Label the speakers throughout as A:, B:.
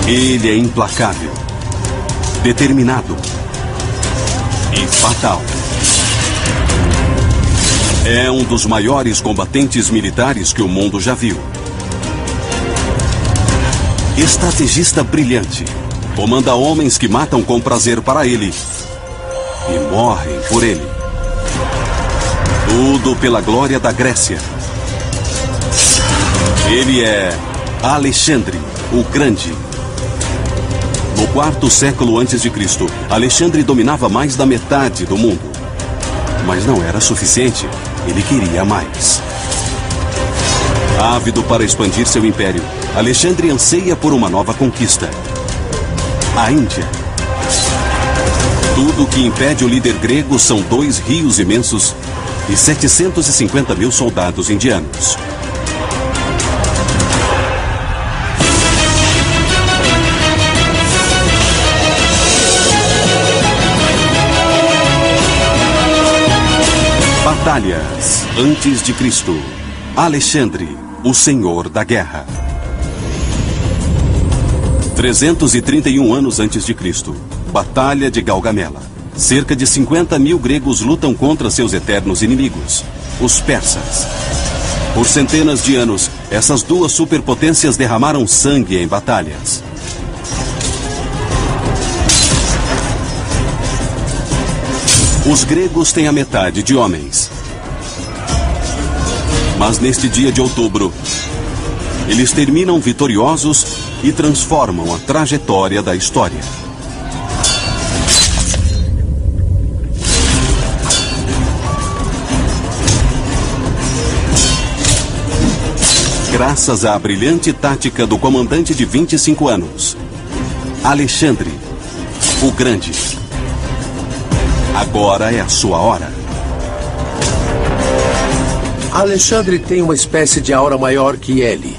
A: Ele é implacável, determinado e fatal. É um dos maiores combatentes militares que o mundo já viu. Estrategista brilhante, comanda homens que matam com prazer para ele e morrem por ele. Tudo pela glória da Grécia. Ele é Alexandre, o Grande. No 4º século a.C., Alexandre dominava mais da metade do mundo. Mas não era suficiente. Ele queria mais. Ávido para expandir seu império, Alexandre anseia por uma nova conquista. A Índia. Tudo o que impede o líder grego são 2 rios imensos e 750 mil soldados indianos. Batalhas antes de Cristo. Alexandre, o Senhor da Guerra. 331 anos antes de Cristo. Batalha de Gaugamela. Cerca de 50 mil gregos lutam contra seus eternos inimigos, os persas. Por centenas de anos, essas 2 superpotências derramaram sangue em batalhas. Os gregos têm a metade de homens. Mas neste dia de outubro, eles terminam vitoriosos e transformam a trajetória da história. Graças à brilhante tática do comandante de 25 anos, Alexandre, o Grande. Agora é a sua hora.
B: Alexandre tem uma espécie de aura maior que ele.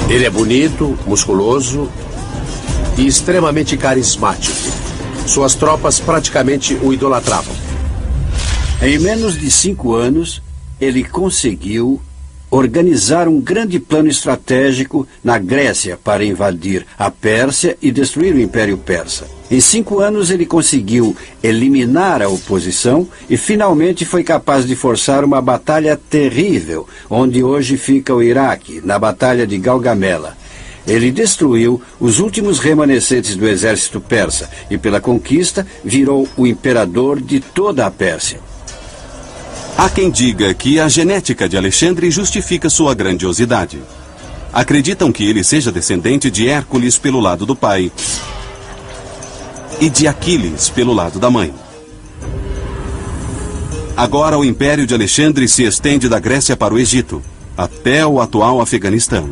B: Ele é bonito, musculoso e extremamente carismático. Suas tropas praticamente o idolatravam.
C: Em menos de 5 anos, ele conseguiu organizar um grande plano estratégico na Grécia para invadir a Pérsia e destruir o Império Persa. Em 5 anos, ele conseguiu eliminar a oposição e finalmente foi capaz de forçar uma batalha terrível, onde hoje fica o Iraque, na Batalha de Gaugamela. Ele destruiu os últimos remanescentes do exército persa e, pela conquista, virou o imperador de toda a Pérsia.
A: Há quem diga que a genética de Alexandre justifica sua grandiosidade. Acreditam que ele seja descendente de Hércules pelo lado do pai e de Aquiles pelo lado da mãe. Agora o império de Alexandre se estende da Grécia para o Egito, até o atual Afeganistão.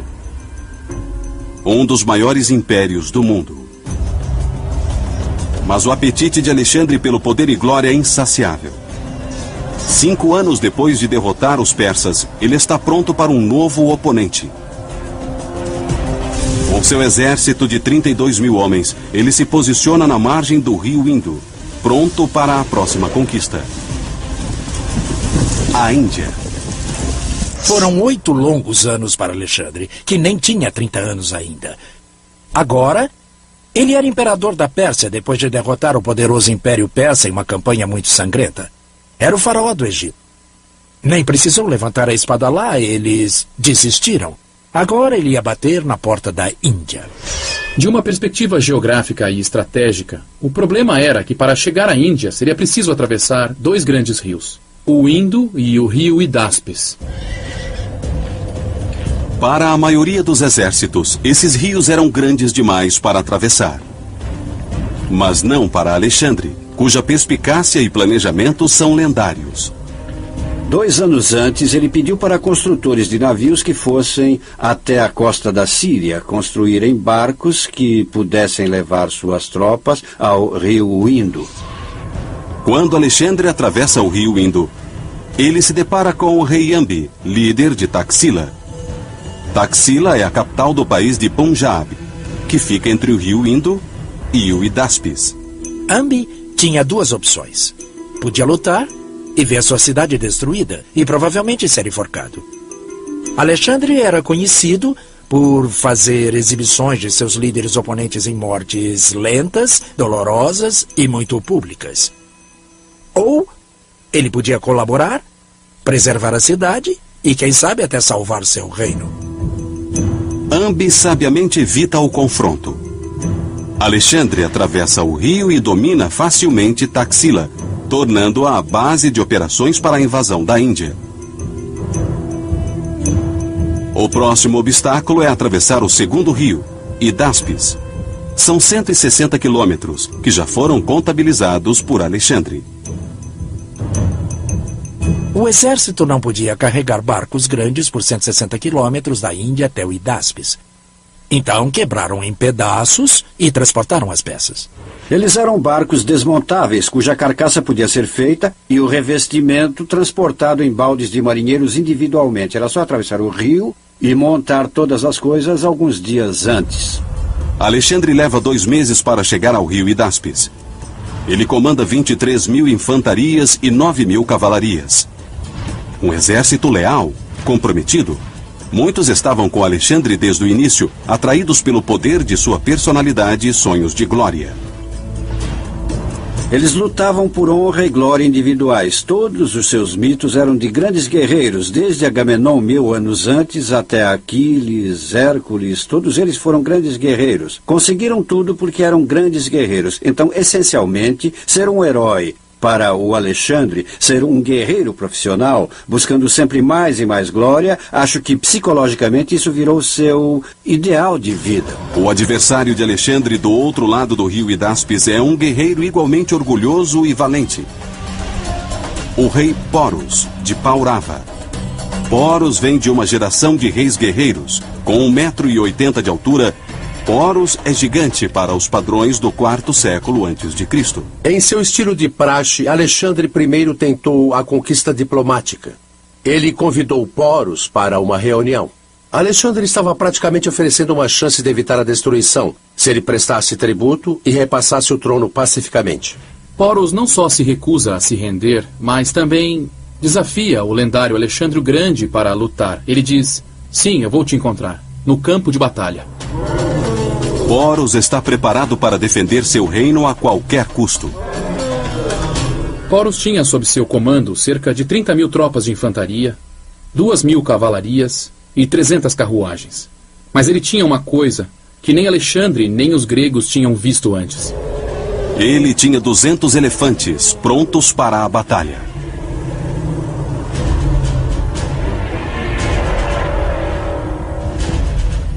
A: Um dos maiores impérios do mundo. Mas o apetite de Alexandre pelo poder e glória é insaciável. 5 anos depois de derrotar os persas, ele está pronto para um novo oponente. Com seu exército de 32 mil homens, ele se posiciona na margem do rio Indo, pronto para a próxima conquista. A Índia.
D: Foram 8 longos anos para Alexandre, que nem tinha 30 anos ainda. Agora, ele era imperador da Pérsia depois de derrotar o poderoso Império Persa em uma campanha muito sangrenta. Era o faraó do Egito. Nem precisou levantar a espada lá, eles desistiram. Agora ele ia bater na porta da Índia.
E: De uma perspectiva geográfica e estratégica, o problema era que para chegar à Índia seria preciso atravessar 2 grandes rios, o Indo e o rio Hidáspes.
A: Para a maioria dos exércitos, esses rios eram grandes demais para atravessar. Mas não para Alexandre, cuja perspicácia e planejamento são lendários.
C: 2 anos antes, ele pediu para construtores de navios que fossem até a costa da Síria construírem barcos que pudessem levar suas tropas ao rio Indo.
A: Quando Alexandre atravessa o rio Indo, ele se depara com o rei Ambi, líder de Taxila. Taxila é a capital do país de Punjab, que fica entre o rio Indo e o Hidáspes.
D: Ambi tinha 2 opções. Podia lutar e ver sua cidade destruída e provavelmente ser enforcado. Alexandre era conhecido por fazer exibições de seus líderes oponentes em mortes lentas, dolorosas e muito públicas. Ou ele podia colaborar, preservar a cidade e, quem sabe, até salvar seu reino.
A: Ambi sabiamente evita o confronto. Alexandre atravessa o rio e domina facilmente Taxila, tornando-a a base de operações para a invasão da Índia. O próximo obstáculo é atravessar o segundo rio, Hidáspes. São 160 quilômetros, que já foram contabilizados por Alexandre.
D: O exército não podia carregar barcos grandes por 160 quilômetros da Índia até o Hidáspes. Então quebraram em pedaços e transportaram as peças.
C: Eles eram barcos desmontáveis, cuja carcaça podia ser feita e o revestimento transportado em baldes de marinheiros individualmente. Era só atravessar o rio e montar todas as coisas alguns dias antes.
A: Alexandre leva 2 meses para chegar ao rio Hidáspes. Ele comanda 23.000 infantarias e 9.000 cavalarias. Um exército leal, comprometido. Muitos estavam com Alexandre desde o início, atraídos pelo poder de sua personalidade e sonhos de glória.
C: Eles lutavam por honra e glória individuais. Todos os seus mitos eram de grandes guerreiros, desde Agamenon 1000 anos antes até Aquiles, Hércules. Todos eles foram grandes guerreiros. Conseguiram tudo porque eram grandes guerreiros. Então, essencialmente, ser um herói para o Alexandre, ser um guerreiro profissional, buscando sempre mais e mais glória, acho que psicologicamente isso virou seu ideal de vida.
A: O adversário de Alexandre do outro lado do rio Hidáspes é um guerreiro igualmente orgulhoso e valente. O rei Porus, de Paurava. Porus vem de uma geração de reis guerreiros. Com 1,80 m de altura, Porus é gigante para os padrões do 4º século a.C.
B: Em seu estilo de praxe, Alexandre I tentou a conquista diplomática. Ele convidou Porus para uma reunião. Alexandre estava praticamente oferecendo uma chance de evitar a destruição, se ele prestasse tributo e repassasse o trono pacificamente.
E: Porus não só se recusa a se render, mas também desafia o lendário Alexandre o Grande para lutar. Ele diz: sim, eu vou te encontrar, no campo de batalha.
A: Porus está preparado para defender seu reino a qualquer custo.
E: Porus tinha sob seu comando cerca de 30.000 tropas de infantaria, 2.000 cavalarias e 300 carruagens. Mas ele tinha uma coisa que nem Alexandre nem os gregos tinham visto antes.
A: Ele tinha 200 elefantes prontos para a batalha.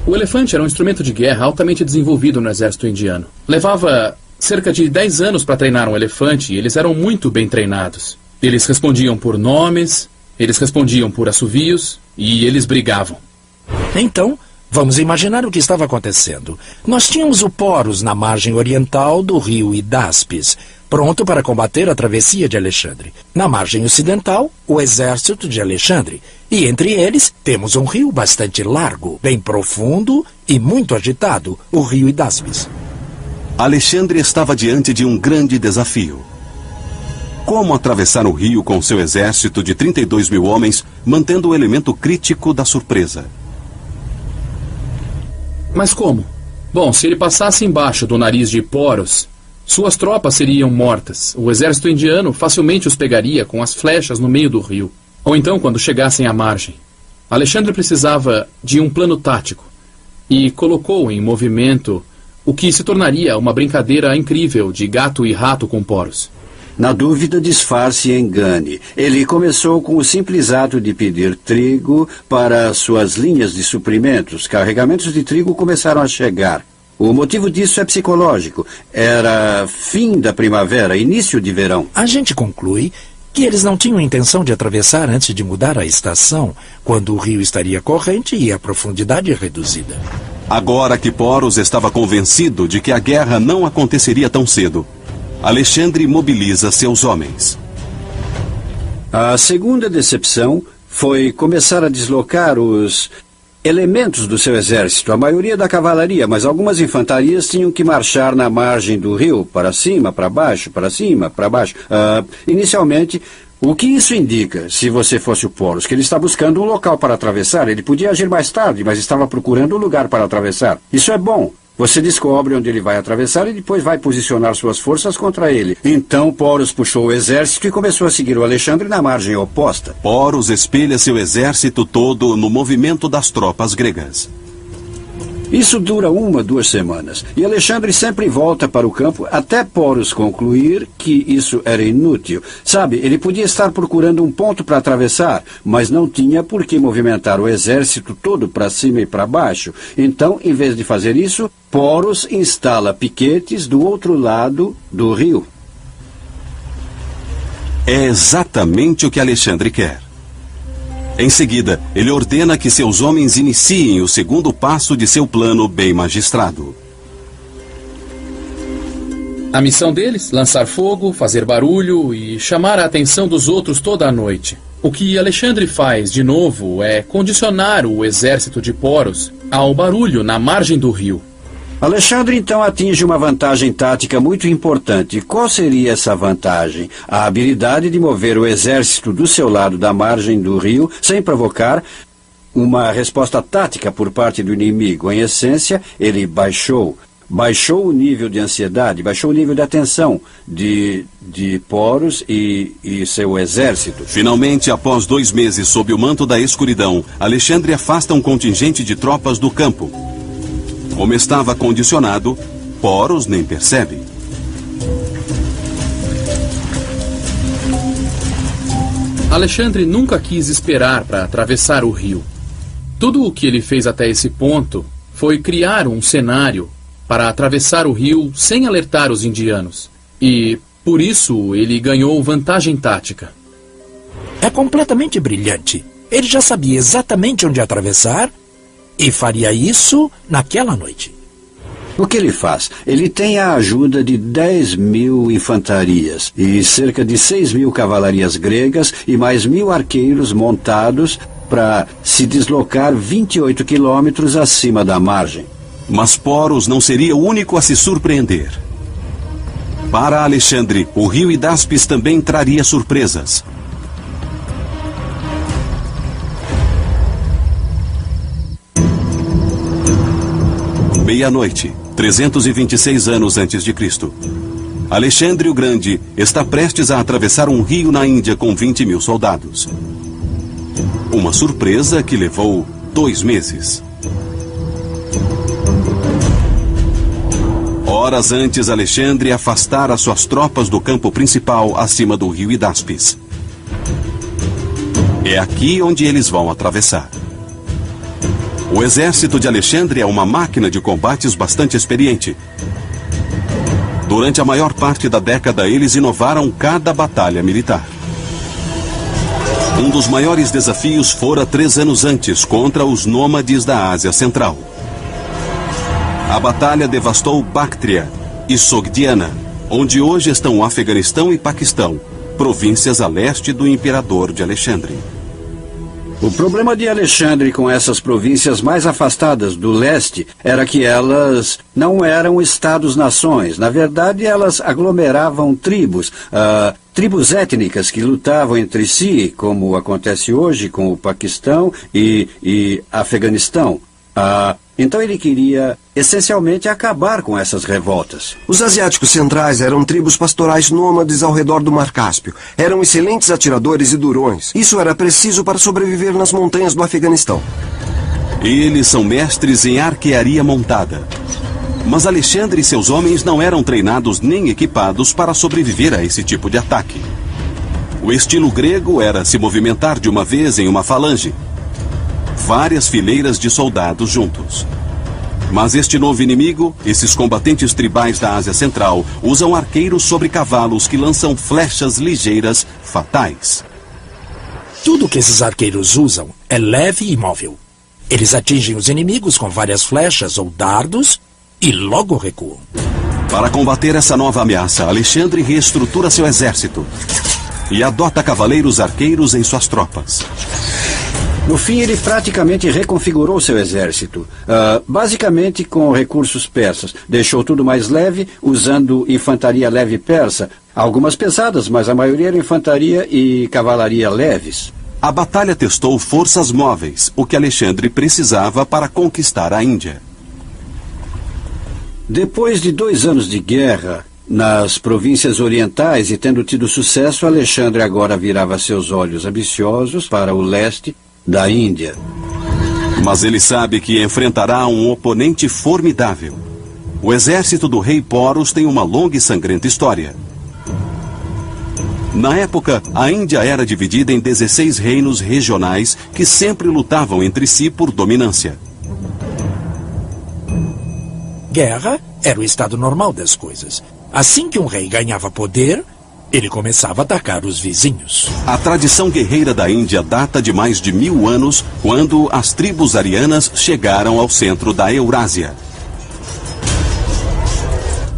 E: O elefante era um instrumento de guerra altamente desenvolvido no exército indiano. Levava cerca de 10 anos para treinar um elefante e eles eram muito bem treinados. Eles respondiam por nomes, eles respondiam por assovios e eles brigavam.
D: Então, vamos imaginar o que estava acontecendo. Nós tínhamos o Porus na margem oriental do rio Hidáspes, pronto para combater a travessia de Alexandre. Na margem ocidental, o exército de Alexandre. E entre eles, temos um rio bastante largo, bem profundo e muito agitado, o rio Hidáspes.
A: Alexandre estava diante de um grande desafio. Como atravessar o rio com seu exército de 32.000 homens, mantendo o elemento crítico da surpresa?
E: Mas como? Bom, se ele passasse embaixo do nariz de Porus, suas tropas seriam mortas. O exército indiano facilmente os pegaria com as flechas no meio do rio. Ou então, quando chegassem à margem. Alexandre precisava de um plano tático e colocou em movimento o que se tornaria uma brincadeira incrível de gato e rato com Porus.
C: Na dúvida, disfarce e engane. Ele começou com o simples ato de pedir trigo para suas linhas de suprimentos. Carregamentos de trigo começaram a chegar. O motivo disso é psicológico. Era fim da primavera, início de verão.
D: A gente conclui que eles não tinham intenção de atravessar antes de mudar a estação, quando o rio estaria corrente e a profundidade reduzida.
A: Agora que Porus estava convencido de que a guerra não aconteceria tão cedo, Alexandre mobiliza seus homens.
C: A segunda decepção foi começar a deslocar os elementos do seu exército, a maioria da cavalaria, mas algumas infantarias tinham que marchar na margem do rio, para cima, para baixo, para cima, para baixo. Inicialmente, O que isso indica, se você fosse o Porus? Que ele está buscando um local para atravessar. Ele podia agir mais tarde, mas estava procurando um lugar para atravessar. Isso é bom. Você descobre onde ele vai atravessar e depois vai posicionar suas forças contra ele. Então Porus puxou o exército e começou a seguir o Alexandre na margem oposta.
A: Porus espelha seu exército todo no movimento das tropas gregas.
C: Isso dura 1 a 2 semanas. E Alexandre sempre volta para o campo até Porus concluir que isso era inútil. Sabe, ele podia estar procurando um ponto para atravessar, mas não tinha por que movimentar o exército todo para cima e para baixo. Então, em vez de fazer isso, Porus instala piquetes do outro lado do rio.
A: É exatamente o que Alexandre quer. Em seguida, ele ordena que seus homens iniciem o segundo passo de seu plano bem magistrado.
E: A missão deles, lançar fogo, fazer barulho e chamar a atenção dos outros toda a noite. O que Alexandre faz, de novo, é condicionar o exército de Porus ao barulho na margem do rio.
C: Alexandre então atinge uma vantagem tática muito importante. Qual seria essa vantagem? A habilidade de mover o exército do seu lado da margem do rio sem provocar uma resposta tática por parte do inimigo. Em essência, ele baixou o nível de ansiedade, baixou o nível de atenção de Porus e seu exército.
A: Finalmente, após 2 meses sob o manto da escuridão, Alexandre afasta um contingente de tropas do campo. Como estava condicionado, Porus nem percebe.
E: Alexandre nunca quis esperar para atravessar o rio. Tudo o que ele fez até esse ponto foi criar um cenário para atravessar o rio sem alertar os indianos. E, por isso, ele ganhou vantagem tática.
D: É completamente brilhante. Ele já sabia exatamente onde atravessar e faria isso naquela noite.
C: O que ele faz? Ele tem a ajuda de 10.000 infantarias e cerca de 6.000 cavalarias gregas e mais 1.000 arqueiros montados para se deslocar 28 quilômetros acima da margem.
A: Mas Porus não seria o único a se surpreender. Para Alexandre, o rio Hidáspes também traria surpresas. Meia-noite, 326 anos antes de Cristo. Alexandre o Grande está prestes a atravessar um rio na Índia com 20.000 soldados. Uma surpresa que levou 2 meses. Horas antes, Alexandre afastara suas tropas do campo principal acima do rio Hidáspes. É aqui onde eles vão atravessar. O exército de Alexandre é uma máquina de combates bastante experiente. Durante a maior parte da década, eles inovaram cada batalha militar. Um dos maiores desafios fora 3 anos antes, contra os nômades da Ásia Central. A batalha devastou Bactria e Sogdiana, onde hoje estão o Afeganistão e Paquistão, províncias a leste do imperador de Alexandre.
C: O problema de Alexandre com essas províncias mais afastadas do leste era que elas não eram estados-nações. Na verdade, elas aglomeravam tribos, tribos étnicas que lutavam entre si, como acontece hoje com o Paquistão e Afeganistão. Então ele queria, essencialmente, acabar com essas revoltas.
F: Os asiáticos centrais eram tribos pastorais nômades ao redor do Mar Cáspio. Eram excelentes atiradores e durões. Isso era preciso para sobreviver nas montanhas do Afeganistão.
A: Eles são mestres em arquearia montada. Mas Alexandre e seus homens não eram treinados nem equipados para sobreviver a esse tipo de ataque. O estilo grego era se movimentar de uma vez em uma falange. Várias fileiras de soldados juntos. Mas este novo inimigo, esses combatentes tribais da Ásia Central, usam arqueiros sobre cavalos que lançam flechas ligeiras fatais.
D: Tudo que esses arqueiros usam é leve e móvel. Eles atingem os inimigos com várias flechas ou dardos e logo recuam.
A: Para combater essa nova ameaça, Alexandre reestrutura seu exército e adota cavaleiros arqueiros em suas tropas.
C: No fim, ele praticamente reconfigurou seu exército, basicamente com recursos persas. Deixou tudo mais leve, usando infantaria leve persa. Algumas pesadas, mas a maioria era infantaria e cavalaria leves.
A: A batalha testou forças móveis, o que Alexandre precisava para conquistar a Índia.
C: Depois de 2 anos de guerra nas províncias orientais e tendo tido sucesso, Alexandre agora virava seus olhos ambiciosos para o leste da Índia.
A: Mas ele sabe que enfrentará um oponente formidável. O exército do rei Porus tem uma longa e sangrenta história. Na época, a Índia era dividida em 16 reinos regionais que sempre lutavam entre si por dominância.
D: Guerra era o estado normal das coisas. Assim que um rei ganhava poder, ele começava a atacar os vizinhos.
A: A tradição guerreira da Índia data de mais de 1000 anos, quando as tribos arianas chegaram ao centro da Eurásia.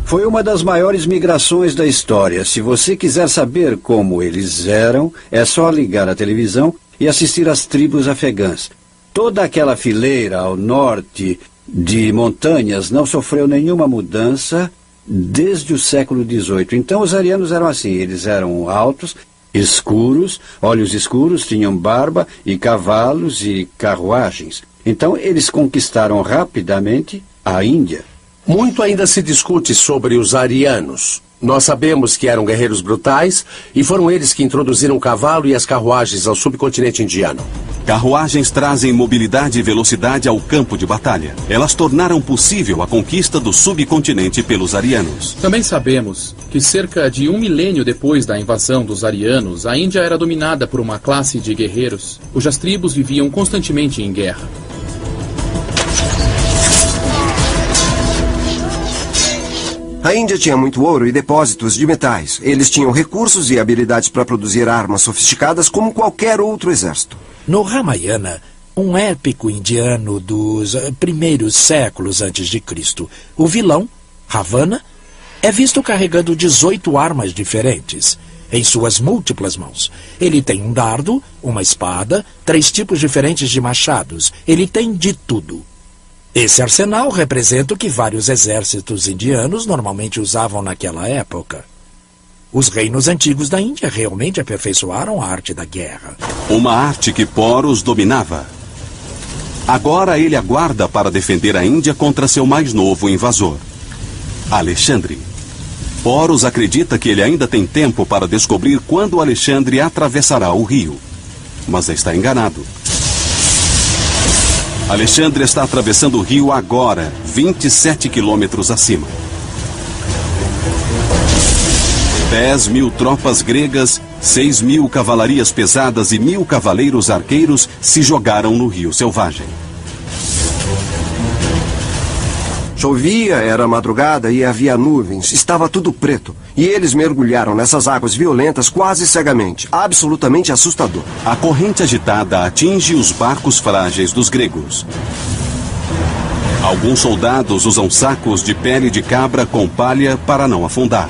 C: Foi uma das maiores migrações da história. Se você quiser saber como eles eram, é só ligar a televisão e assistir às tribos afegãs. Toda aquela fileira ao norte de montanhas não sofreu nenhuma mudança desde o século XVIII. Então os arianos eram assim, eles eram altos, escuros, olhos escuros, tinham barba e cavalos e carruagens. Então eles conquistaram rapidamente a Índia.
B: Muito ainda se discute sobre os arianos. Nós sabemos que eram guerreiros brutais e foram eles que introduziram o cavalo e as carruagens ao subcontinente indiano.
A: Carruagens trazem mobilidade e velocidade ao campo de batalha. Elas tornaram possível a conquista do subcontinente pelos arianos.
E: Também sabemos que cerca de 1 milênio depois da invasão dos arianos, a Índia era dominada por uma classe de guerreiros, cujas tribos viviam constantemente em guerra.
F: A Índia tinha muito ouro e depósitos de metais. Eles tinham recursos e habilidades para produzir armas sofisticadas como qualquer outro exército.
D: No Ramayana, um épico indiano dos primeiros séculos antes de Cristo, o vilão, Ravana, é visto carregando 18 armas diferentes em suas múltiplas mãos. Ele tem um dardo, uma espada, 3 tipos diferentes de machados. Ele tem de tudo. Esse arsenal representa o que vários exércitos indianos normalmente usavam naquela época. Os reinos antigos da Índia realmente aperfeiçoaram a arte da guerra.
A: Uma arte que Porus dominava. Agora ele aguarda para defender a Índia contra seu mais novo invasor, Alexandre. Porus acredita que ele ainda tem tempo para descobrir quando Alexandre atravessará o rio. Mas está enganado. Alexandre está atravessando o rio agora, 27 quilômetros acima. 10.000 tropas gregas, 6.000 cavalarias pesadas e 1.000 cavaleiros arqueiros se jogaram no rio selvagem.
F: Chovia, era madrugada e havia nuvens. Estava tudo preto. E eles mergulharam nessas águas violentas quase cegamente. Absolutamente assustador.
A: A corrente agitada atinge os barcos frágeis dos gregos. Alguns soldados usam sacos de pele de cabra com palha para não afundar.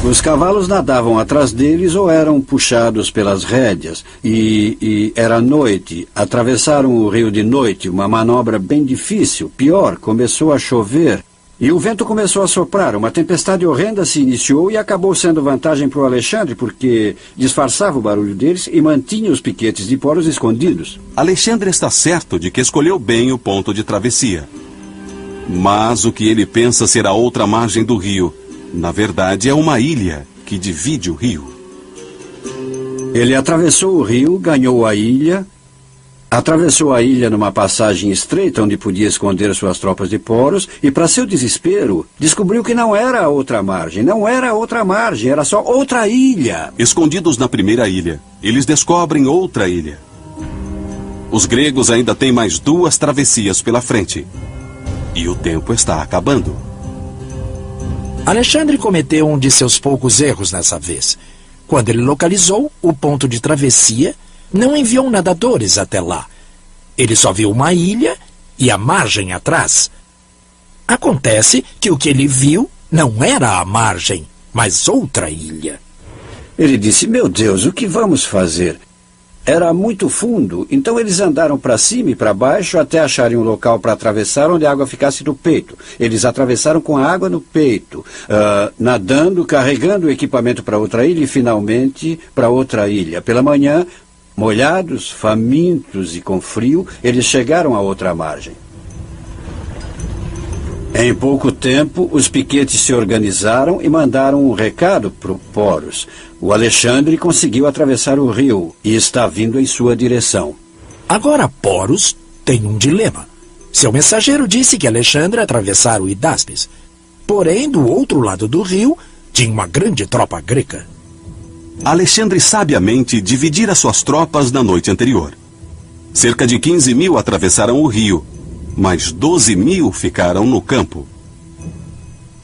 C: Os cavalos nadavam atrás deles ou eram puxados pelas rédeas. E era noite. Atravessaram o rio de noite, uma manobra bem difícil. Pior, começou a chover. E o vento começou a soprar. Uma tempestade horrenda se iniciou e acabou sendo vantagem para o Alexandre, porque disfarçava o barulho deles e mantinha os piquetes de Porus escondidos.
A: Alexandre está certo de que escolheu bem o ponto de travessia. Mas o que ele pensa ser a outra margem do rio, na verdade, é uma ilha que divide o rio.
C: Ele atravessou o rio, ganhou a ilha, atravessou a ilha numa passagem estreita onde podia esconder suas tropas de Porus e, para seu desespero, descobriu que não era a outra margem, não era a outra margem, era só outra ilha.
A: Escondidos na primeira ilha, eles descobrem outra ilha. Os gregos ainda têm mais 2 travessias pela frente. E o tempo está acabando.
D: Alexandre cometeu um de seus poucos erros nessa vez. Quando ele localizou o ponto de travessia, não enviou nadadores até lá. Ele só viu uma ilha e a margem atrás. Acontece que o que ele viu não era a margem, mas outra ilha.
C: Ele disse, meu Deus, o que vamos fazer? era muito fundo, então eles andaram para cima e para baixo até acharem um local para atravessar onde a água ficasse no peito. Eles atravessaram com a água no peito, nadando, carregando o equipamento para outra ilha e finalmente para outra ilha. Pela manhã, molhados, famintos e com frio, eles chegaram à outra margem. Em pouco tempo, os piquetes se organizaram e mandaram um recado para o Poros. O Alexandre conseguiu atravessar o rio e está vindo em sua direção.
D: Agora Poros tem um dilema. Seu mensageiro disse que Alexandre atravessara o Hidáspes. Porém, do outro lado do rio, tinha uma grande tropa greca.
A: Alexandre sabiamente dividira suas tropas na noite anterior. Cerca de 15 mil atravessaram o rio, mas 12 mil ficaram no campo.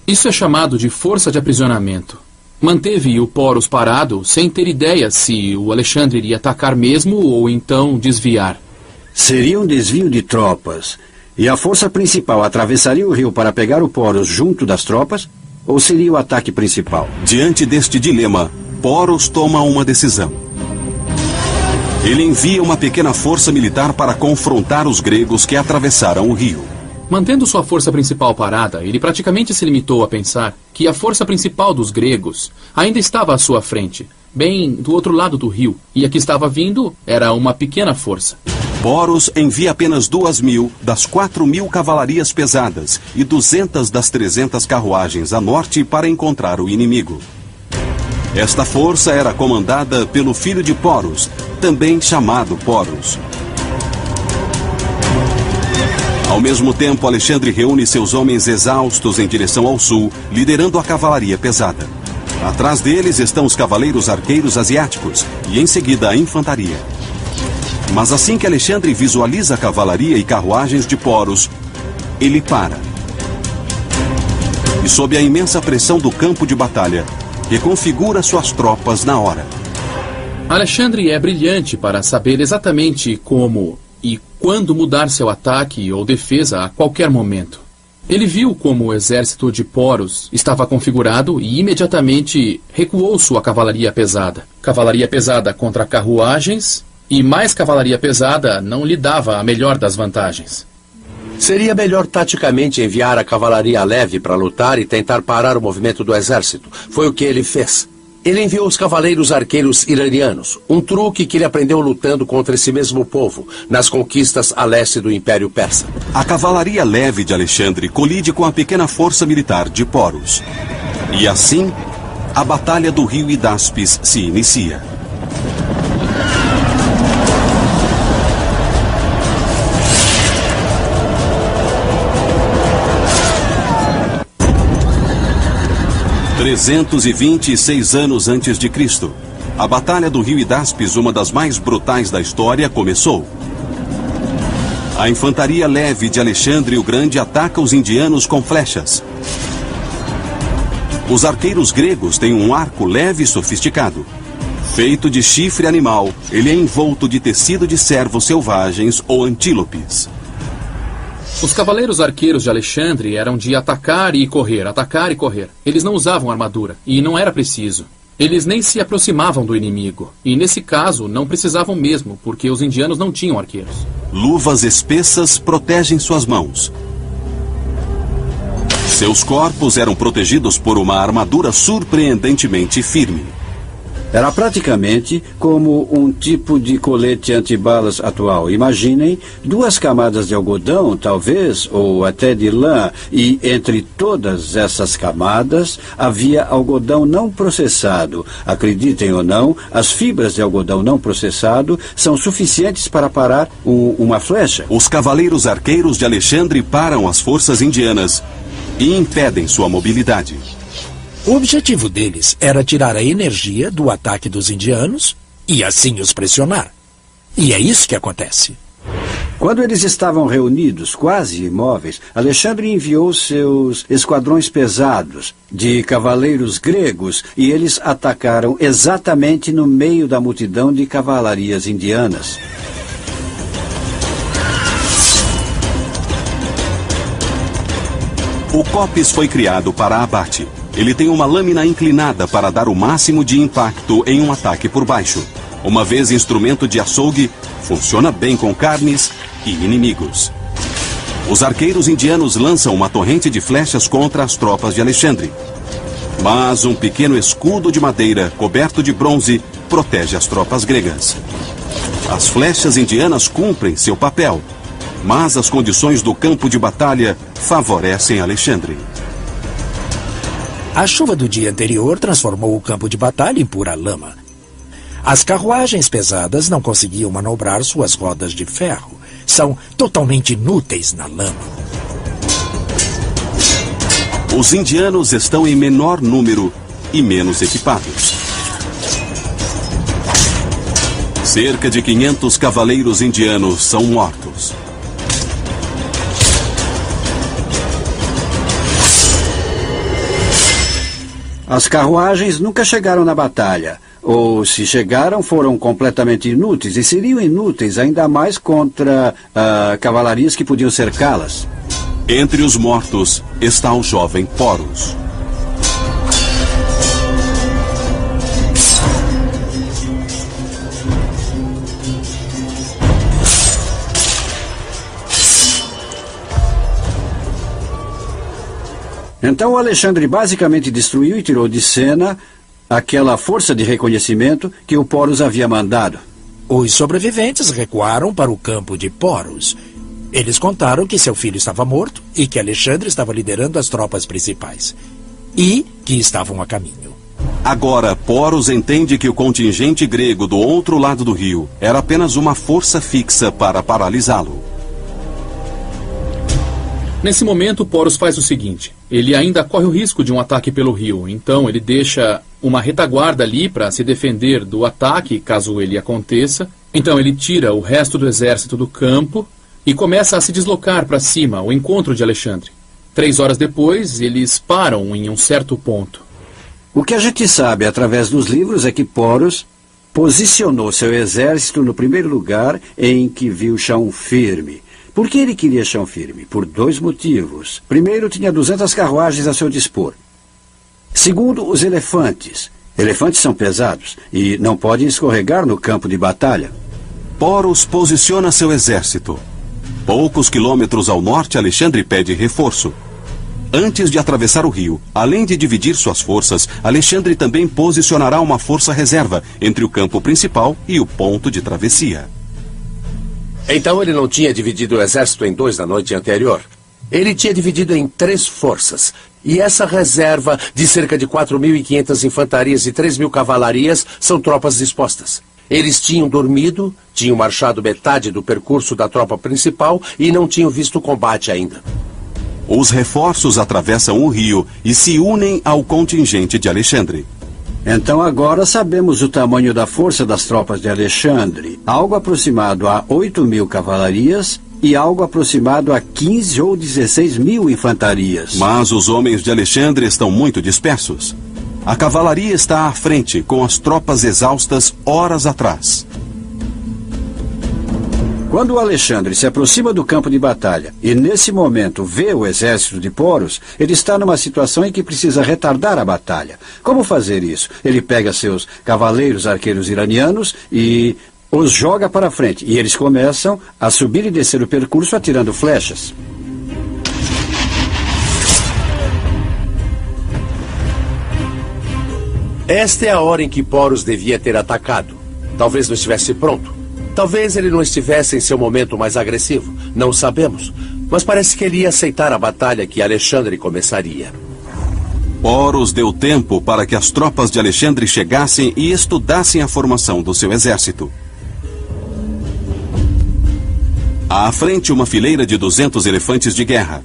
E: Isso é chamado de força de aprisionamento. Manteve o Poros parado sem ter ideia se o Alexandre iria atacar mesmo ou então desviar.
C: Seria um desvio de tropas. E a força principal atravessaria o rio para pegar o Poros junto das tropas? Ou seria o ataque principal?
A: Diante deste dilema, Poros toma uma decisão. Ele envia uma pequena força militar para confrontar os gregos que atravessaram o rio.
E: Mantendo sua força principal parada, ele praticamente se limitou a pensar que a força principal dos gregos ainda estava à sua frente, bem do outro lado do rio, e a que estava vindo era uma pequena força.
A: Poros envia apenas 2 mil das 4 mil cavalarias pesadas e 200 das 300 carruagens a norte para encontrar o inimigo. Esta força era comandada pelo filho de Poros, também chamado Poros. Ao mesmo tempo, Alexandre reúne seus homens exaustos em direção ao sul, liderando a cavalaria pesada. Atrás deles estão os cavaleiros arqueiros asiáticos e, em seguida, a infantaria. Mas assim que Alexandre visualiza a cavalaria e carruagens de Poros, ele para. E sob a imensa pressão do campo de batalha, reconfigura suas tropas na hora.
E: Alexandre é brilhante para saber exatamente como e quando mudar seu ataque ou defesa a qualquer momento. Ele viu como o exército de Poros estava configurado e imediatamente recuou sua cavalaria pesada. Cavalaria pesada contra carruagens e mais cavalaria pesada não lhe dava a melhor das vantagens.
B: Seria melhor taticamente enviar a cavalaria leve para lutar e tentar parar o movimento do exército. Foi o que ele fez. Ele enviou os cavaleiros arqueiros iranianos, um truque que ele aprendeu lutando contra esse mesmo povo, nas conquistas a leste do Império Persa.
A: A cavalaria leve de Alexandre colide com a pequena força militar de Poros. E assim, a Batalha do Rio Hidáspes se inicia. "326 anos antes de Cristo, a Batalha do Rio Hidáspes, uma das mais brutais da história, começou. A infantaria leve de Alexandre o Grande ataca os indianos com flechas. Os arqueiros gregos têm um arco leve e sofisticado. Feito de chifre animal, ele é envolto de tecido de cervos selvagens ou antílopes.
E: Os cavaleiros arqueiros de Alexandre eram de atacar e correr, atacar e correr. Eles não usavam armadura, e não era preciso. Eles nem se aproximavam do inimigo, e nesse caso não precisavam mesmo, porque os indianos não tinham arqueiros.
A: Luvas espessas protegem suas mãos. Seus corpos eram protegidos por uma armadura surpreendentemente firme.
C: Era praticamente como um tipo de colete antibalas atual. Imaginem 2 camadas de algodão, talvez, ou até de lã, e entre todas essas camadas havia algodão não processado. Acreditem ou não, as fibras de algodão não processado são suficientes para parar uma flecha.
A: Os cavaleiros arqueiros de Alexandre param as forças indianas e impedem sua mobilidade.
D: O objetivo deles era tirar a energia do ataque dos indianos e assim os pressionar. E é isso que acontece.
C: Quando eles estavam reunidos, quase imóveis, Alexandre enviou seus esquadrões pesados de cavaleiros gregos e eles atacaram exatamente no meio da multidão de cavalarias indianas.
A: O copes foi criado para abate. Ele tem uma lâmina inclinada para dar o máximo de impacto em um ataque por baixo. Uma vez instrumento de açougue, funciona bem com carnes e inimigos. Os arqueiros indianos lançam uma torrente de flechas contra as tropas de Alexandre. Mas um pequeno escudo de madeira, coberto de bronze, protege as tropas gregas. As flechas indianas cumprem seu papel, mas as condições do campo de batalha favorecem Alexandre.
D: A chuva do dia anterior transformou o campo de batalha em pura lama. As carruagens pesadas não conseguiam manobrar suas rodas de ferro. São totalmente inúteis na lama.
A: Os indianos estão em menor número e menos equipados. Cerca de 500 cavaleiros indianos são mortos.
C: As carruagens nunca chegaram na batalha. Ou, se chegaram, foram completamente inúteis. E seriam inúteis ainda mais contra cavalarias que podiam cercá-las.
A: Entre os mortos está o jovem Porus.
C: Então Alexandre basicamente destruiu e tirou de cena aquela força de reconhecimento que o Porus havia mandado.
D: Os sobreviventes recuaram para o campo de Porus. Eles contaram que seu filho estava morto e que Alexandre estava liderando as tropas principais. E que estavam a caminho.
A: Agora, Porus entende que o contingente grego do outro lado do rio era apenas uma força fixa para paralisá-lo.
E: Nesse momento, Porus faz o seguinte. Ele ainda corre o risco de um ataque pelo rio. Então, ele deixa uma retaguarda ali para se defender do ataque, caso ele aconteça. Então, ele tira o resto do exército do campo e começa a se deslocar para cima, ao encontro de Alexandre. 3 horas depois, eles param em um certo ponto.
C: O que a gente sabe através dos livros é que Porus posicionou seu exército no primeiro lugar em que viu chão firme. Por que ele queria chão firme? Por 2 motivos. Primeiro, tinha 200 carruagens a seu dispor. Segundo, os elefantes. Elefantes são pesados e não podem escorregar no campo de batalha.
A: Porus posiciona seu exército. Poucos quilômetros ao norte, Alexandre pede reforço. Antes de atravessar o rio, além de dividir suas forças, Alexandre também posicionará uma força reserva entre o campo principal e o ponto de travessia.
B: Então ele não tinha dividido o exército em 2 na noite anterior. Ele tinha dividido em 3 forças. E essa reserva de cerca de 4.500 infantarias e 3.000 cavalarias são tropas dispostas. Eles tinham dormido, tinham marchado metade do percurso da tropa principal e não tinham visto o combate ainda.
A: Os reforços atravessam o rio e se unem ao contingente de Alexandre.
C: Então agora sabemos o tamanho da força das tropas de Alexandre. Algo aproximado a 8.000 cavalarias e algo aproximado a 15 ou 16 mil infantarias.
A: Mas os homens de Alexandre estão muito dispersos. A cavalaria está à frente, com as tropas exaustas horas atrás.
C: Quando o Alexandre se aproxima do campo de batalha e nesse momento vê o exército de Porus, ele está numa situação em que precisa retardar a batalha. Como fazer isso? Ele pega seus cavaleiros arqueiros iranianos e os joga para frente. E eles começam a subir e descer o percurso atirando flechas.
B: Esta é a hora em que Porus devia ter atacado. Talvez não estivesse pronto. Talvez ele não estivesse em seu momento mais agressivo. Não sabemos. Mas parece que ele ia aceitar a batalha que Alexandre começaria.
A: Porus deu tempo para que as tropas de Alexandre chegassem e estudassem a formação do seu exército. À frente, uma fileira de 200 elefantes de guerra.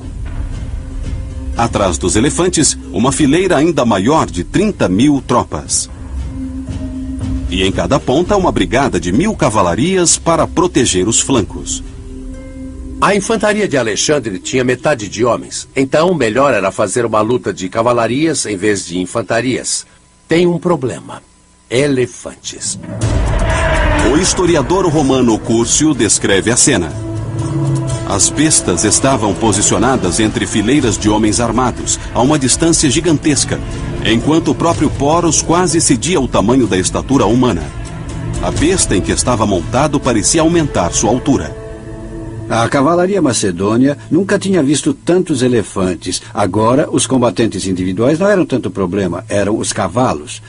A: Atrás dos elefantes, uma fileira ainda maior de 30.000 tropas. E em cada ponta, uma brigada de 1.000 cavalarias para proteger os flancos.
B: A infantaria de Alexandre tinha metade de homens. Então, melhor era fazer uma luta de cavalarias em vez de infantarias. Tem um problema. Elefantes.
A: O historiador romano Cúrcio descreve a cena. As bestas estavam posicionadas entre fileiras de homens armados, a uma distância gigantesca, enquanto o próprio Porus quase excedia o tamanho da estatura humana. A besta em que estava montado parecia aumentar sua altura.
C: A cavalaria macedônia nunca tinha visto tantos elefantes. Agora, os combatentes individuais não eram tanto problema, eram os cavalos.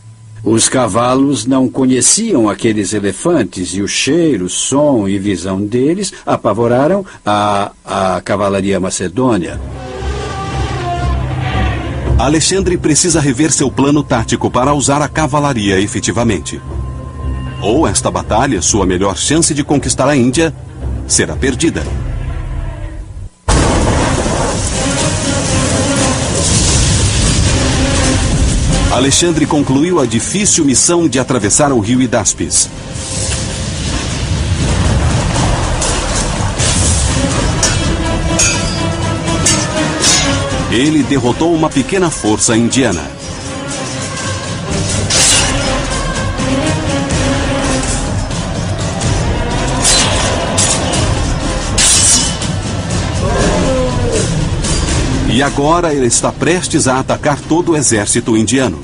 C: Os cavalos não conheciam aqueles elefantes e o cheiro, som e visão deles apavoraram a cavalaria macedônia.
A: Alexandre precisa rever seu plano tático para usar a cavalaria efetivamente. Ou esta batalha, sua melhor chance de conquistar a Índia, será perdida. Alexandre concluiu a difícil missão de atravessar o rio Hidáspes. Ele derrotou uma pequena força indiana. E agora ele está prestes a atacar todo o exército indiano.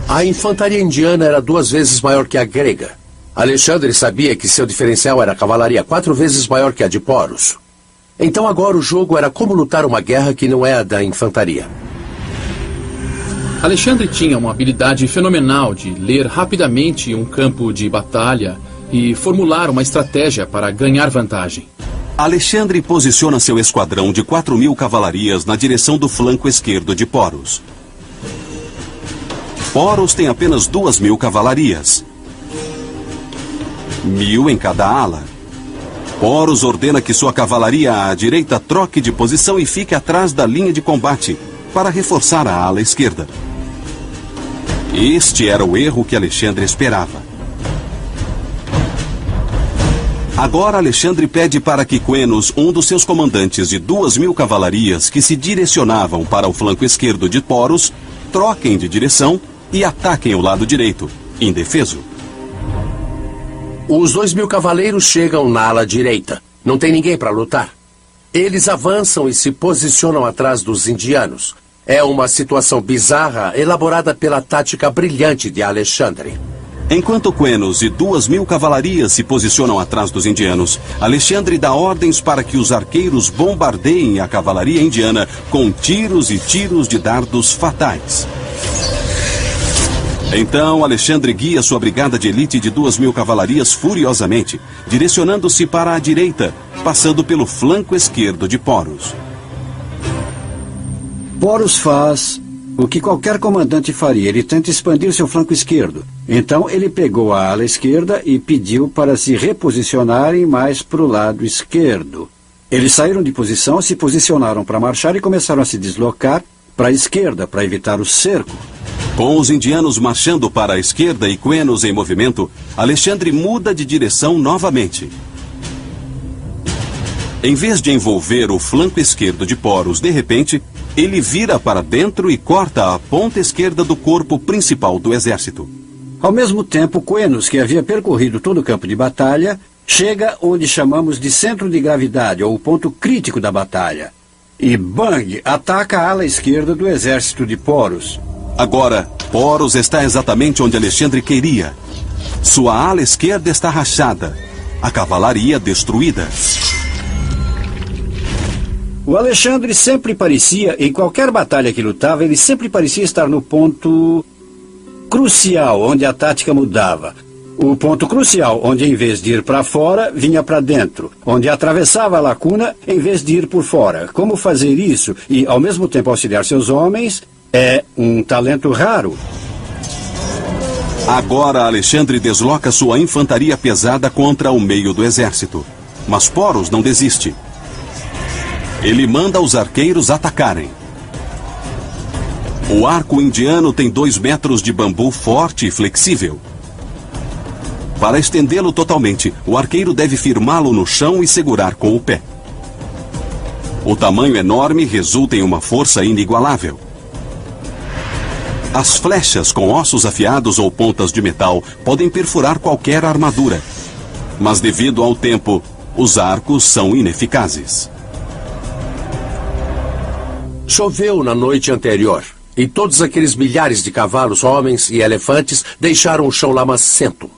B: A infantaria indiana era 2 vezes maior que a grega. Alexandre sabia que seu diferencial era a cavalaria 4 vezes maior que a de Poros. Então agora o jogo era como lutar uma guerra que não é a da infantaria.
E: Alexandre tinha uma habilidade fenomenal de ler rapidamente um campo de batalha e formular uma estratégia para ganhar vantagem.
A: Alexandre posiciona seu esquadrão de 4.000 cavalarias na direção do flanco esquerdo de Poros. Poros tem apenas 2.000 cavalarias. 1.000 em cada ala. Poros ordena que sua cavalaria à direita troque de posição e fique atrás da linha de combate para reforçar a ala esquerda. Este era o erro que Alexandre esperava. Agora Alexandre pede para que Quenos, um dos seus comandantes de 2.000 cavalarias que se direcionavam para o flanco esquerdo de Poros, troquem de direção e ataquem o lado direito, indefeso.
B: Os 2.000 cavaleiros chegam na ala direita. Não tem ninguém para lutar. Eles avançam e se posicionam atrás dos indianos. É uma situação bizarra elaborada pela tática brilhante de Alexandre.
A: Enquanto Quenos e 2.000 cavalarias se posicionam atrás dos indianos, Alexandre dá ordens para que os arqueiros bombardeiem a cavalaria indiana com tiros e tiros de dardos fatais. Então, Alexandre guia sua brigada de elite de 2.000 cavalarias furiosamente, direcionando-se para a direita, passando pelo flanco esquerdo de Poros.
C: Poros faz o que qualquer comandante faria. Ele tenta expandir seu flanco esquerdo. Então ele pegou a ala esquerda e pediu para se reposicionarem mais para o lado esquerdo. Eles saíram de posição, se posicionaram para marchar e começaram a se deslocar para a esquerda para evitar o cerco.
A: Com os indianos marchando para a esquerda e Quenos em movimento, Alexandre muda de direção novamente. Em vez de envolver o flanco esquerdo de Poros, de repente, ele vira para dentro e corta a ponta esquerda do corpo principal do exército.
C: Ao mesmo tempo, Quenos, que havia percorrido todo o campo de batalha, chega onde chamamos de centro de gravidade, ou o ponto crítico da batalha. E, bang, ataca a ala esquerda do exército de Poros.
A: Agora, Poros está exatamente onde Alexandre queria. Sua ala esquerda está rachada, a cavalaria destruída.
C: O Alexandre sempre parecia, em qualquer batalha que lutava, ele sempre parecia estar no ponto crucial, onde a tática mudava. O ponto crucial, onde em vez de ir para fora, vinha para dentro. Onde atravessava a lacuna, em vez de ir por fora. Como fazer isso e, ao mesmo tempo, auxiliar seus homens, é um talento raro.
A: Agora Alexandre desloca sua infantaria pesada contra o meio do exército. Mas Poros não desiste. Ele manda os arqueiros atacarem. O arco indiano tem 2 metros de bambu forte e flexível. Para estendê-lo totalmente, o arqueiro deve firmá-lo no chão e segurar com o pé. O tamanho enorme resulta em uma força inigualável. As flechas com ossos afiados ou pontas de metal podem perfurar qualquer armadura. Mas devido ao tempo, os arcos são ineficazes.
B: Choveu na noite anterior. E todos aqueles milhares de cavalos, homens e elefantes deixaram o chão lamacento.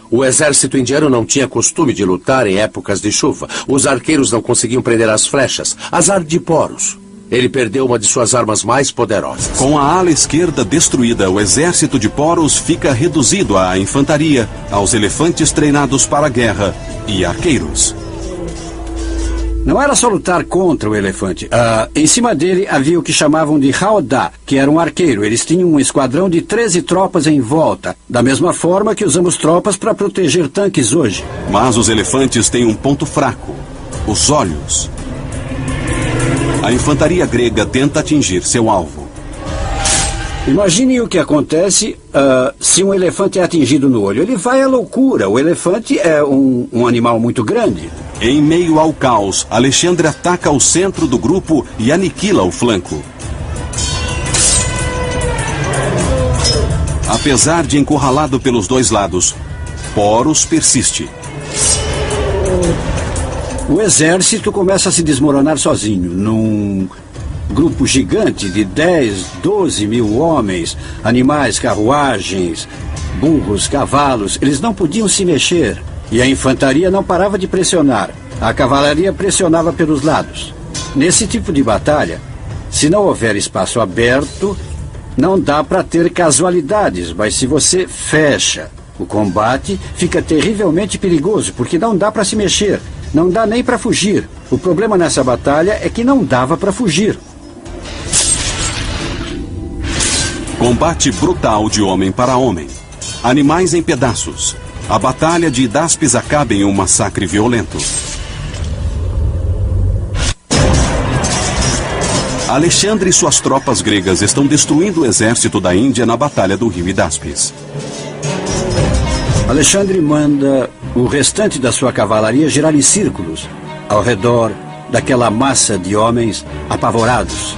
B: O exército indiano não tinha costume de lutar em épocas de chuva. Os arqueiros não conseguiam prender as flechas. Azar de Poros. Ele perdeu uma de suas armas mais poderosas.
A: Com a ala esquerda destruída, o exército de Poros fica reduzido à infantaria, aos elefantes treinados para a guerra e arqueiros.
C: Não era só lutar contra o elefante. Em cima dele havia o que chamavam de Howdah, que era um arqueiro. Eles tinham um esquadrão de 13 tropas em volta, da mesma forma que usamos tropas para proteger tanques hoje.
A: Mas os elefantes têm um ponto fraco: os olhos. A infantaria grega tenta atingir seu alvo.
C: Imagine o que acontece se um elefante é atingido no olho. Ele vai à loucura. O elefante é um animal muito grande.
A: Em meio ao caos, Alexandre ataca o centro do grupo e aniquila o flanco. Apesar de encurralado pelos dois lados, Poros persiste.
C: O exército começa a se desmoronar sozinho, num grupo gigante de 10, 12 mil homens, animais, carruagens, burros, cavalos. Eles não podiam se mexer. E a infantaria não parava de pressionar. A cavalaria pressionava pelos lados. Nesse tipo de batalha, se não houver espaço aberto, não dá para ter casualidades. Mas se você fecha o combate, fica terrivelmente perigoso, porque não dá para se mexer. Não dá nem para fugir. O problema nessa batalha é que não dava para fugir.
A: Combate brutal de homem para homem. Animais em pedaços. A batalha de Hidáspes acaba em um massacre violento. Alexandre e suas tropas gregas estão destruindo o exército da Índia na batalha do rio Hidáspes.
C: Alexandre manda o restante da sua cavalaria girar em círculos ao redor daquela massa de homens apavorados.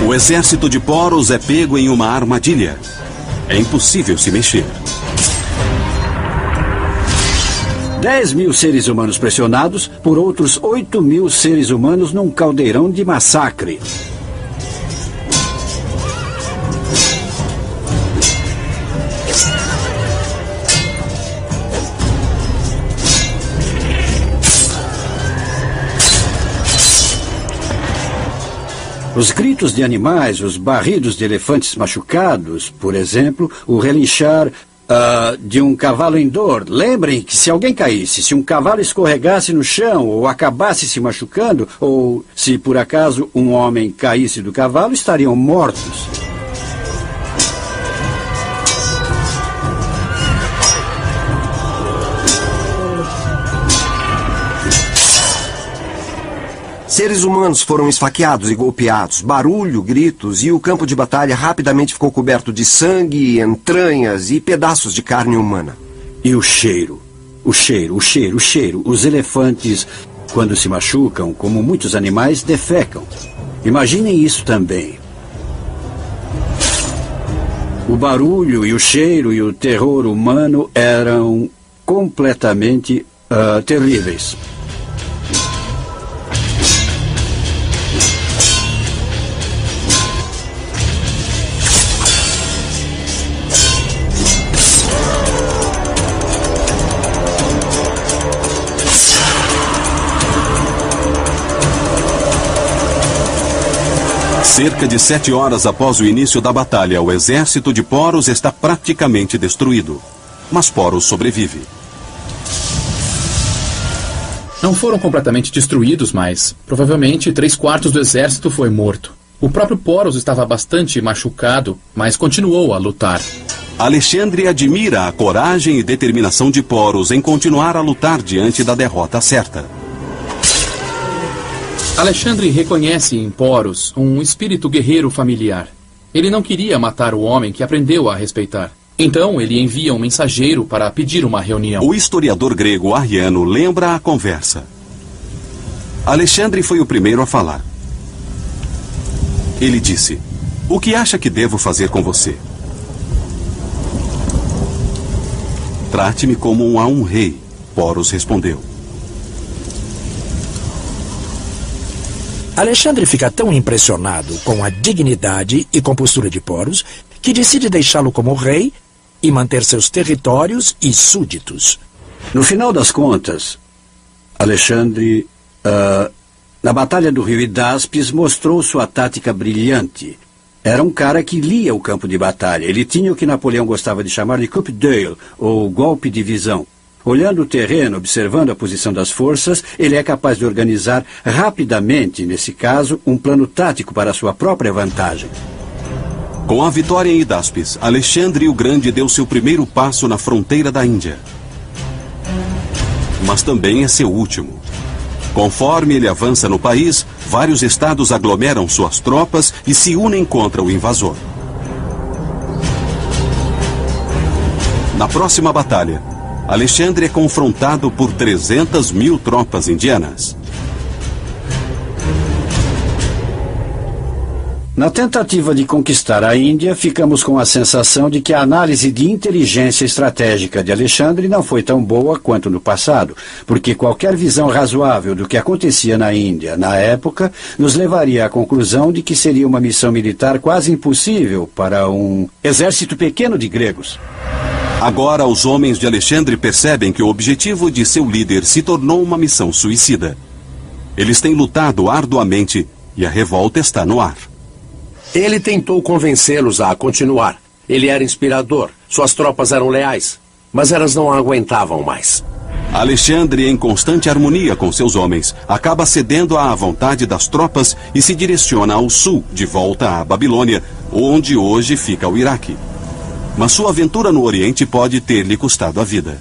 A: O exército de Poros é pego em uma armadilha. É impossível se mexer.
C: 10 mil seres humanos pressionados por outros 8 mil seres humanos num caldeirão de massacre. Os gritos de animais, os barridos de elefantes machucados, por exemplo, o relinchar de um cavalo em dor. Lembrem que se alguém caísse, se um cavalo escorregasse no chão ou acabasse se machucando, ou se por acaso um homem caísse do cavalo, estariam mortos.
F: Seres humanos foram esfaqueados e golpeados, barulho, gritos, e o campo de batalha rapidamente ficou coberto de sangue, entranhas e pedaços de carne humana.
C: E o cheiro. O cheiro. Os elefantes, quando se machucam, como muitos animais, defecam. Imaginem isso também. O barulho e o cheiro e o terror humano eram completamente terríveis.
A: Cerca de 7 horas após o início da batalha, o exército de Poros está praticamente destruído. Mas Poros sobrevive.
E: Não foram completamente destruídos, mas provavelmente 3/4 do exército foi morto. O próprio Poros estava bastante machucado, mas continuou a lutar.
A: Alexandre admira a coragem e determinação de Poros em continuar a lutar diante da derrota certa.
E: Alexandre reconhece em Poros um espírito guerreiro familiar. Ele não queria matar o homem que aprendeu a respeitar. Então ele envia um mensageiro para pedir uma reunião.
A: O historiador grego Arriano lembra a conversa. Alexandre foi o primeiro a falar. Ele disse: "O que acha que devo fazer com você?" "Trate-me como um rei", Poros respondeu.
D: Alexandre fica tão impressionado com a dignidade e compostura de Poros que decide deixá-lo como rei e manter seus territórios e súditos.
C: No final das contas, Alexandre, na Batalha do Rio Hidáspes, mostrou sua tática brilhante. Era um cara que lia o campo de batalha. Ele tinha o que Napoleão gostava de chamar de coup d'œil, ou golpe de visão. Olhando o terreno, observando a posição das forças, ele é capaz de organizar rapidamente, nesse caso, um plano tático para sua própria vantagem.
A: Com a vitória em Hidáspes, Alexandre o Grande deu seu primeiro passo na fronteira da Índia. Mas também é seu último. Conforme ele avança no país, vários estados aglomeram suas tropas e se unem contra o invasor. Na próxima batalha, Alexandre é confrontado por 300.000 tropas indianas.
C: Na tentativa de conquistar a Índia, ficamos com a sensação de que a análise de inteligência estratégica de Alexandre não foi tão boa quanto no passado, porque qualquer visão razoável do que acontecia na Índia na época nos levaria à conclusão de que seria uma missão militar quase impossível para um exército pequeno de gregos.
A: Agora, os homens de Alexandre percebem que o objetivo de seu líder se tornou uma missão suicida. Eles têm lutado arduamente e a revolta está no ar.
B: Ele tentou convencê-los a continuar. Ele era inspirador, suas tropas eram leais, mas elas não aguentavam mais.
A: Alexandre, em constante harmonia com seus homens, acaba cedendo à vontade das tropas e se direciona ao sul, de volta à Babilônia, onde hoje fica o Iraque. Mas sua aventura no Oriente pode ter lhe custado a vida.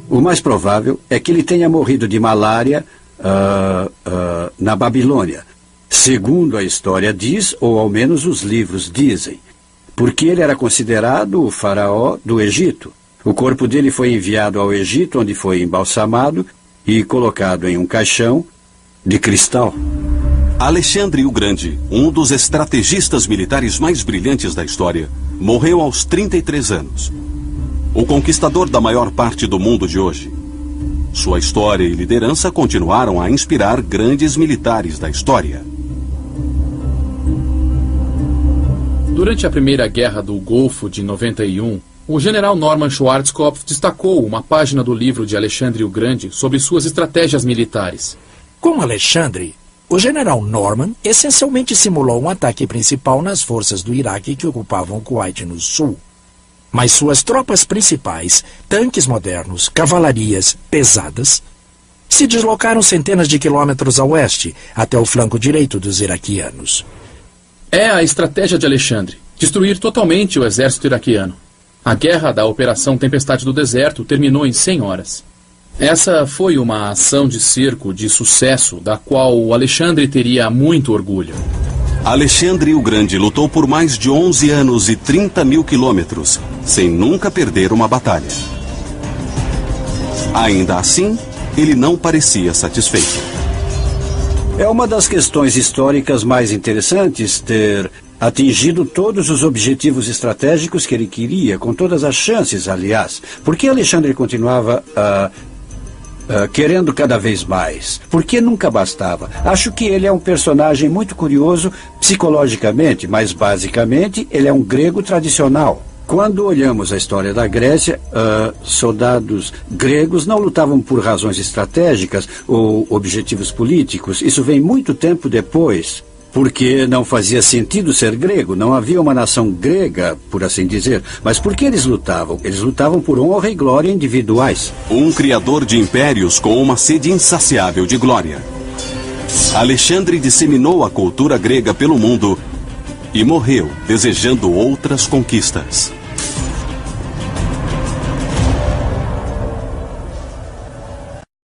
C: O mais provável é que ele tenha morrido de malária na Babilônia. Segundo a história diz, ou ao menos os livros dizem, porque ele era considerado o faraó do Egito. O corpo dele foi enviado ao Egito, onde foi embalsamado e colocado em um caixão de cristal.
A: Alexandre o Grande, um dos estrategistas militares mais brilhantes da história, morreu aos 33 anos. O conquistador da maior parte do mundo de hoje. Sua história e liderança continuaram a inspirar grandes militares da história.
E: Durante a Primeira Guerra do Golfo de 91, o general Norman Schwarzkopf destacou uma página do livro de Alexandre o Grande sobre suas estratégias militares.
D: Com Alexandre, o general Norman essencialmente simulou um ataque principal nas forças do Iraque que ocupavam Kuwait no sul. Mas suas tropas principais, tanques modernos, cavalarias pesadas, se deslocaram centenas de quilômetros a oeste, até o flanco direito dos iraquianos.
E: É a estratégia de Alexandre, destruir totalmente o exército iraquiano. A guerra da Operação Tempestade do Deserto terminou em 100 horas. Essa foi uma ação de cerco de sucesso, da qual o Alexandre teria muito orgulho.
A: Alexandre o Grande lutou por mais de 11 anos e 30.000 quilômetros, sem nunca perder uma batalha. Ainda assim, ele não parecia satisfeito.
C: É uma das questões históricas mais interessantes ter atingido todos os objetivos estratégicos que ele queria, com todas as chances, aliás. Por que Alexandre continuava querendo cada vez mais? Porque nunca bastava. Acho que ele é um personagem muito curioso psicologicamente, mas basicamente ele é um grego tradicional. Quando olhamos a história da Grécia, soldados gregos não lutavam por razões estratégicas ou objetivos políticos. Isso vem muito tempo depois, porque não fazia sentido ser grego. Não havia uma nação grega, por assim dizer. Mas por que eles lutavam? Eles lutavam por honra e glória individuais.
A: Um criador de impérios com uma sede insaciável de glória. Alexandre disseminou a cultura grega pelo mundo e morreu desejando outras conquistas.